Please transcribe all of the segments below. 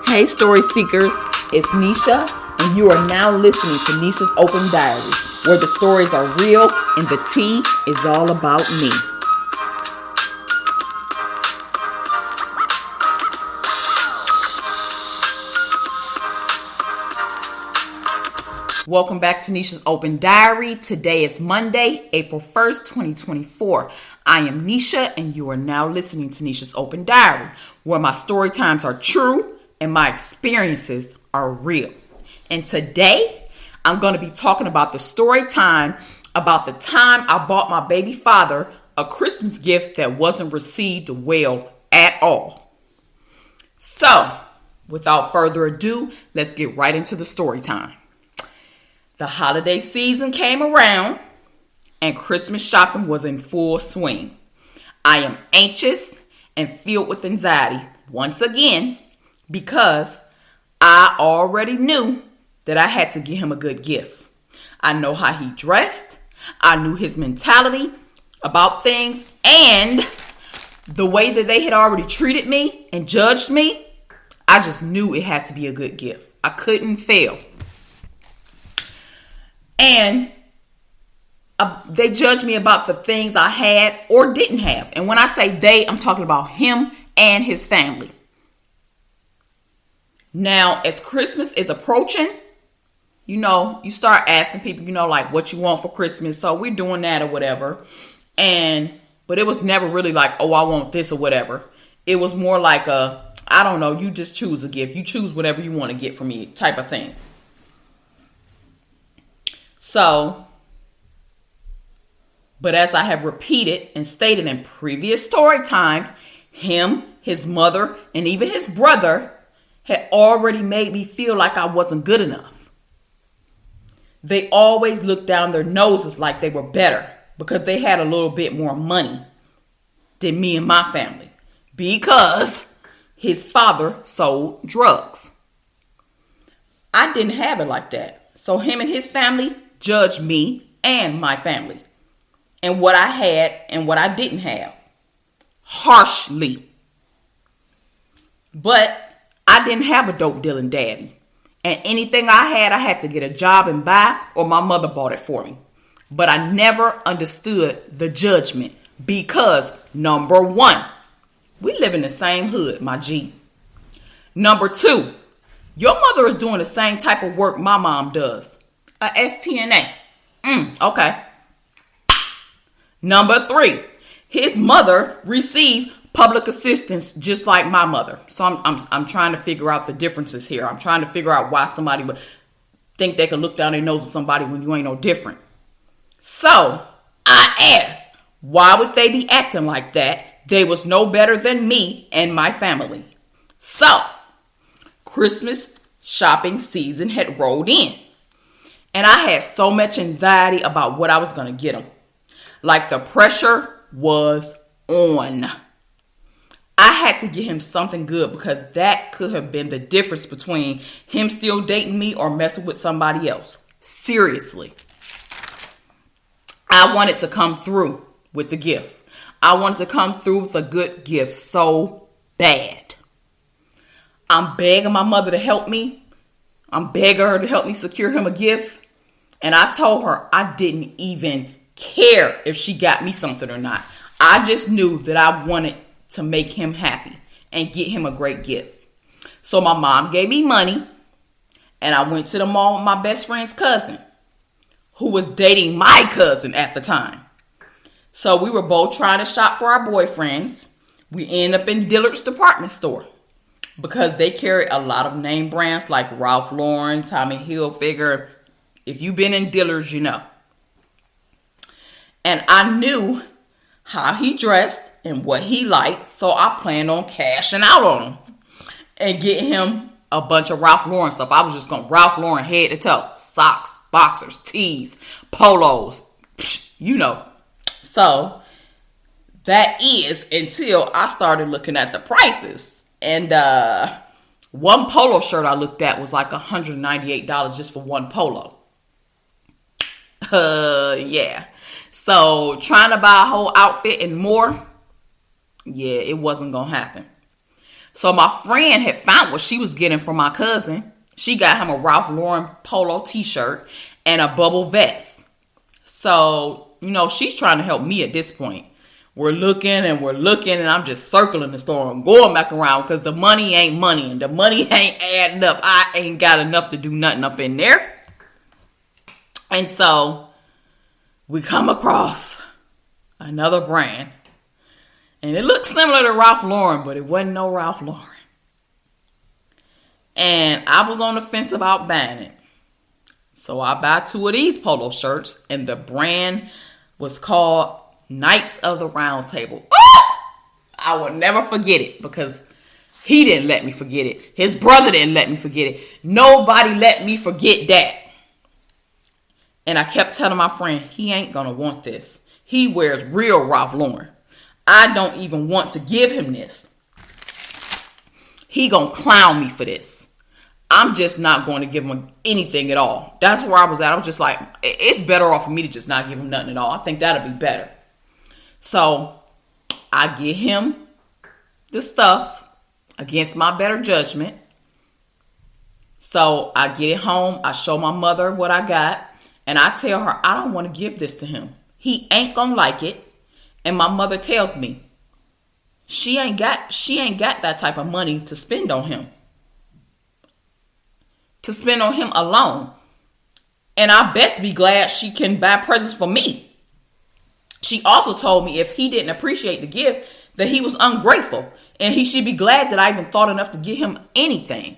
Hey, story seekers, it's Nisha, and you are now listening to Nisha's Open Diary, where the stories are real and the tea is all about me. Welcome back to Nisha's Open Diary. Today is Monday, April 1st, 2024. I am Nisha, and you are now listening to Nisha's Open Diary, where my story times are true and my experiences are real. And today, I'm going to be talking about the story time about the time I bought my baby father a Christmas gift that wasn't received well at all. So, without further ado, let's get right into the story time. The holiday season came around and Christmas shopping was in full swing. I am anxious and filled with anxiety once again because I already knew that I had to get him a good gift. I know how he dressed. I knew his mentality about things, and the way that they had already treated me and judged me. I just knew it had to be a good gift. I couldn't fail. And they judged me about the things I had or didn't have. And when I say they, I'm talking about him and his family. Now, as Christmas is approaching, you start asking people, like what you want for Christmas. So we're doing that or whatever. But it was never really like, oh, I want this or whatever. It was more like I don't know, you just choose a gift. You choose whatever you want to get from me type of thing. So, but as I have repeated and stated in previous story times, him, his mother, and even his brother had already made me feel like I wasn't good enough. They always looked down their noses like they were better because they had a little bit more money than me and my family because his father sold drugs. I didn't have it like that. So him and his family judged me and my family and what I had and what I didn't have harshly. But I didn't have a dope dealing daddy. And anything I had to get a job and buy, or my mother bought it for me. But I never understood the judgment because, number one, we live in the same hood, my G. Number two, your mother is doing the same type of work my mom does. A STNA. Okay. Number three, his mother received public assistance just like my mother. So I'm trying to figure out the differences here. I'm trying to figure out why somebody would think they could look down their nose at somebody when you ain't no different. So I asked, why would they be acting like that? They was no better than me and my family. So Christmas shopping season had rolled in. And I had so much anxiety about what I was going to get him. Like the pressure was on. I had to get him something good because that could have been the difference between him still dating me or messing with somebody else. Seriously. I wanted to come through with the gift. I wanted to come through with a good gift so bad. I'm begging my mother to help me. I'm begging her to help me secure him a gift. And I told her I didn't even care if she got me something or not. I just knew that I wanted to make him happy and get him a great gift. So my mom gave me money and I went to the mall with my best friend's cousin, who was dating my cousin at the time. So we were both trying to shop for our boyfriends. We ended up in Dillard's department store because they carry a lot of name brands like Ralph Lauren, Tommy Hilfiger. If you've been in Dillard's, you know. And I knew how he dressed and what he liked, so I planned on cashing out on him and getting him a bunch of Ralph Lauren stuff. I was just going Ralph Lauren head to toe. Socks, boxers, tees, polos, So that is until I started looking at the prices. And one polo shirt I looked at was like $198 just for one polo. Yeah. So trying to buy a whole outfit and more, yeah, it wasn't going to happen. So my friend had found what she was getting from my cousin. She got him a Ralph Lauren polo t-shirt and a bubble vest. So, she's trying to help me at this point. We're looking, and I'm just circling the store and going back around because the money ain't money and the money ain't adding up. I ain't got enough to do nothing up in there. And so we come across another brand. And it looked similar to Ralph Lauren, but it wasn't no Ralph Lauren. And I was on the fence about buying it. So I buy 2 of these polo shirts, and the brand was called Knights of the Round Table. I will never forget it because he didn't let me forget it. His brother didn't let me forget it. Nobody let me forget that. And I kept telling my friend, he ain't going to want this. He wears real Ralph Lauren. I don't even want to give him this. He gonna clown me for this. I'm just not going to give him anything at all. That's where I was at. I was just like, it's better off for me to just not give him nothing at all. I think that'll be better. So I get him the stuff against my better judgment. So I get it home. I show my mother what I got. And I tell her, I don't want to give this to him. He ain't gonna like it. And my mother tells me she ain't got that type of money to spend on him. To spend on him alone. And I best be glad she can buy presents for me. She also told me if he didn't appreciate the gift, that he was ungrateful. And he should be glad that I even thought enough to get him anything.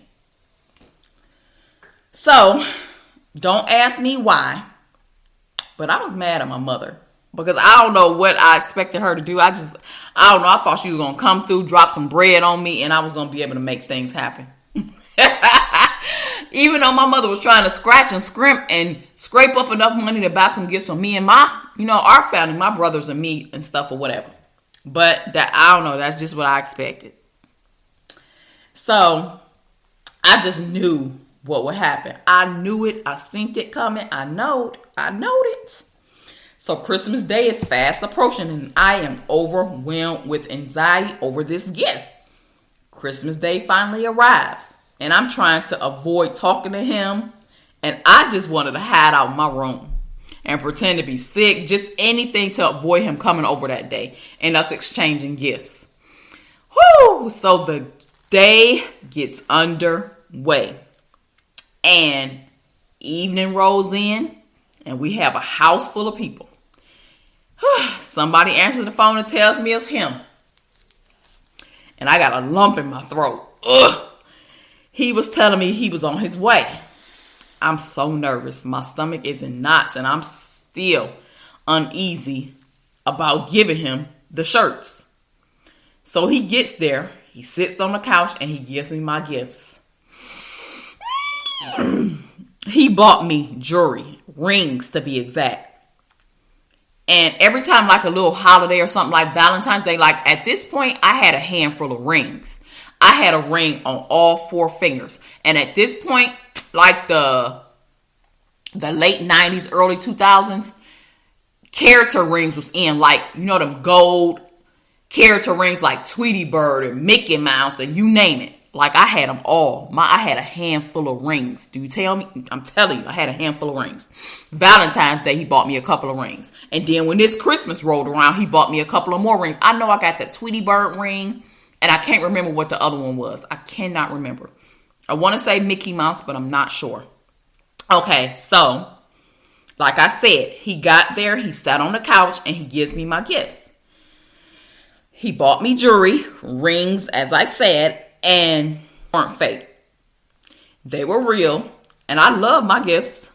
So, don't ask me why. But I was mad at my mother. Because I don't know what I expected her to do. I don't know. I thought she was going to come through, drop some bread on me, and I was going to be able to make things happen. Even though my mother was trying to scratch and scrimp and scrape up enough money to buy some gifts for me and our family, my brothers and me and stuff or whatever. But I don't know. That's just what I expected. So I just knew what would happen. I knew it. I seen it coming. I knowed it. So Christmas Day is fast approaching and I am overwhelmed with anxiety over this gift. Christmas Day finally arrives and I'm trying to avoid talking to him and I just wanted to hide out in my room and pretend to be sick, just anything to avoid him coming over that day and us exchanging gifts. Whoo! So the day gets underway and evening rolls in and we have a house full of people. Somebody answers the phone and tells me it's him. And I got a lump in my throat. Ugh. He was telling me he was on his way. I'm so nervous. My stomach is in knots and I'm still uneasy about giving him the shirts. So he gets there. He sits on the couch and he gives me my gifts. He bought me jewelry, rings to be exact. And every time like a little holiday or something like Valentine's Day, like at this point, I had a handful of rings. I had a ring on all 4 fingers. And at this point, like the late 90s, early 2000s, character rings was in, like, them gold character rings like Tweety Bird and Mickey Mouse and you name it. Like I had them all. I had a handful of rings. Do you tell me? I'm telling you, I had a handful of rings. Valentine's Day, he bought me a couple of rings. And then when this Christmas rolled around, he bought me a couple of more rings. I know I got that Tweety Bird ring. And I can't remember what the other one was. I cannot remember. I want to say Mickey Mouse, but I'm not sure. Okay, so like I said, he got there, he sat on the couch, and he gives me my gifts. He bought me jewelry, rings, as I said, and weren't fake. They were real, and I love my gifts.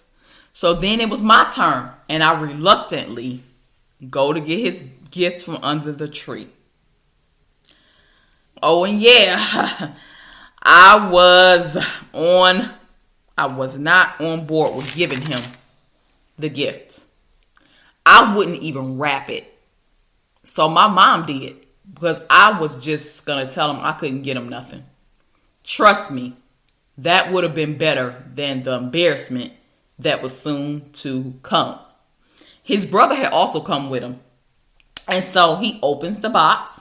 So then it was my turn, and I reluctantly go to get his gifts from under the tree. Oh, and yeah, I was not on board with giving him the gift. I wouldn't even wrap it. So my mom did. Because I was just going to tell him I couldn't get him nothing. Trust me, that would have been better than the embarrassment that was soon to come. His brother had also come with him. And so he opens the box.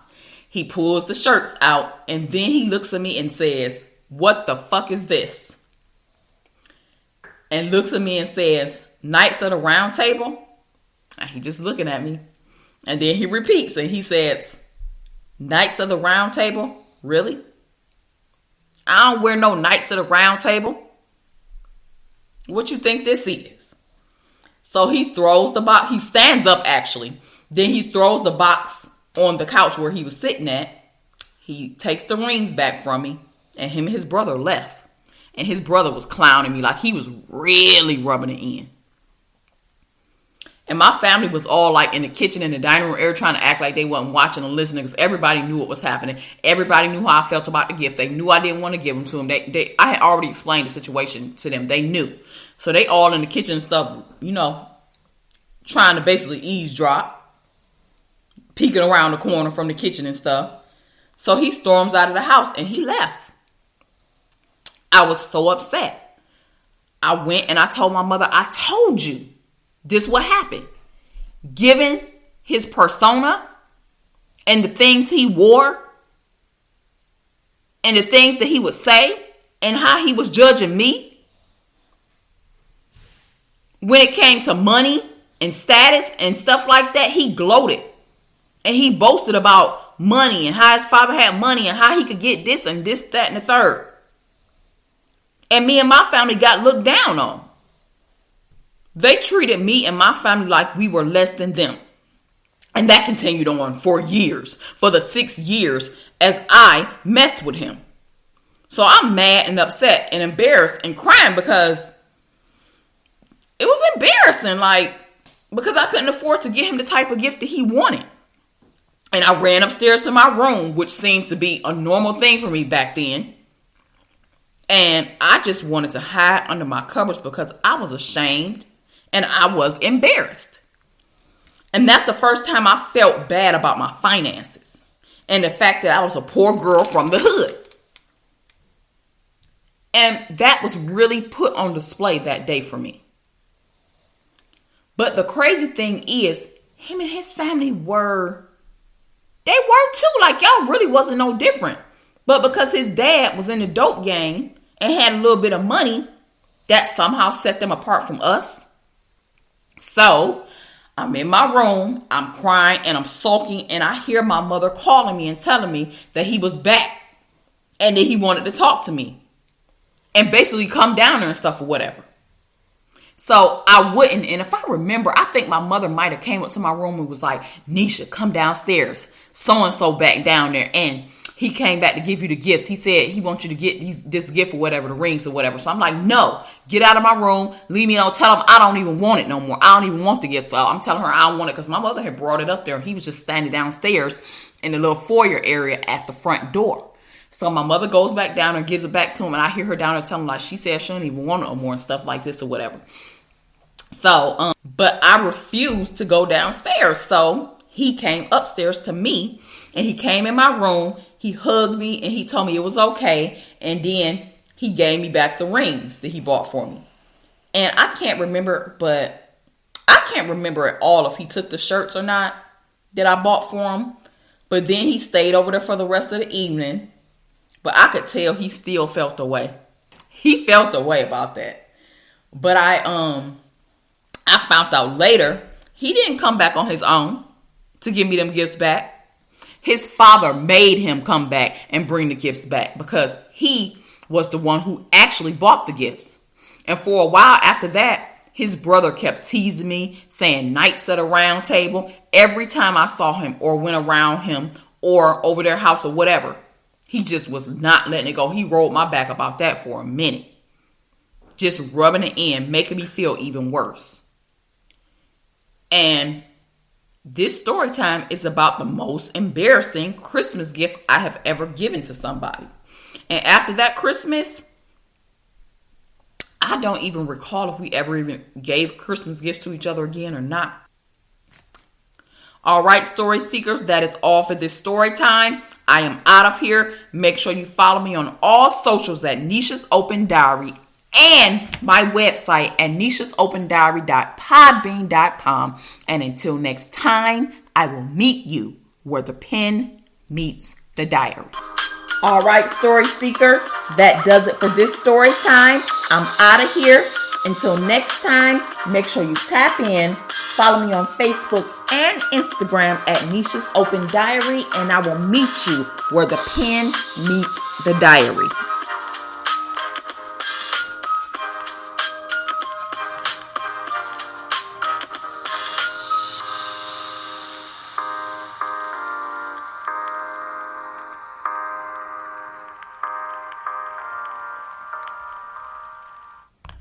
He pulls the shirts out, and then he looks at me and says, "What the fuck is this?" And looks at me and says, "Knights of the Round Table?" And he just looking at me. And then he repeats and he says, "Knights of the Round Table? Really? I don't wear no Knights of the Round Table. What you think this is?" So he throws the box. He stands up, actually. Then he throws the box on the couch where he was sitting at. He takes the rings back from me, and him and his brother left. And his brother was clowning me like he was really rubbing it in. And my family was all like in the kitchen and the dining room area trying to act like they wasn't watching or listening because everybody knew what was happening. Everybody knew how I felt about the gift. They knew I didn't want to give them to them. I had already explained the situation to them. They knew. So they all in the kitchen and stuff, trying to basically eavesdrop, peeking around the corner from the kitchen and stuff. So he storms out of the house and he left. I was so upset. I went and I told my mother, "I told you this what happened." Given his persona and the things he wore and the things that he would say and how he was judging me when it came to money and status and stuff like that, he gloated and he boasted about money and how his father had money and how he could get this and this, that, and the third. And me and my family got looked down on. They treated me and my family like we were less than them. And that continued on for years, for the 6 years as I messed with him. So I'm mad and upset and embarrassed and crying because it was embarrassing, because I couldn't afford to get him the type of gift that he wanted. And I ran upstairs to my room, which seemed to be a normal thing for me back then. And I just wanted to hide under my covers because I was ashamed. And I was embarrassed. And that's the first time I felt bad about my finances. And the fact that I was a poor girl from the hood. And that was really put on display that day for me. But the crazy thing is, him and his family were too. Y'all really wasn't no different. But because his dad was in the dope game and had a little bit of money, that somehow set them apart from us. So I'm in my room, I'm crying and I'm sulking, and I hear my mother calling me and telling me that he was back and that he wanted to talk to me and basically come down there and stuff or whatever. So I wouldn't. And if I remember, I think my mother might have came up to my room and was like, "Nisha, come downstairs. So-and-so back down there. And he came back to give you the gifts. He said he wants you to get this gift or whatever, the rings or whatever." So I'm like, "No, get out of my room. Leave me alone. Tell him I don't even want it no more. I don't even want the gift." So I'm telling her I don't want it because my mother had brought it up there. He was just standing downstairs in the little foyer area at the front door. So my mother goes back down and gives it back to him. And I hear her down there telling him, she said she don't even want it no more and stuff like this or whatever. So, but I refused to go downstairs. So he came upstairs to me and he came in my room. He hugged me and he told me it was okay. And then he gave me back the rings that he bought for me. And I can't remember at all if he took the shirts or not that I bought for him. But then he stayed over there for the rest of the evening. But I could tell he still felt the way. He felt the way about that. But I found out later he didn't come back on his own to give me them gifts back. His father made him come back and bring the gifts back because he was the one who actually bought the gifts. And for a while after that, his brother kept teasing me, saying "Knights at a Round Table" every time I saw him or went around him or over their house or whatever. He just was not letting it go. He rolled my back about that for a minute. Just rubbing it in, making me feel even worse. And this story time is about the most embarrassing Christmas gift I have ever given to somebody. And after that Christmas, I don't even recall if we ever even gave Christmas gifts to each other again or not. All right, story seekers, that is all for this story time. I am out of here. Make sure you follow me on all socials at Nisha's Open Diary and my website at nishasOpenDiary.podbean.com. And until next time, I will meet you where the pen meets the diary. All right, story seekers, that does it for this story time. I'm out of here. Until next time, make sure you tap in, follow me on Facebook and Instagram at Nisha's Open Diary, and I will meet you where the pen meets the diary.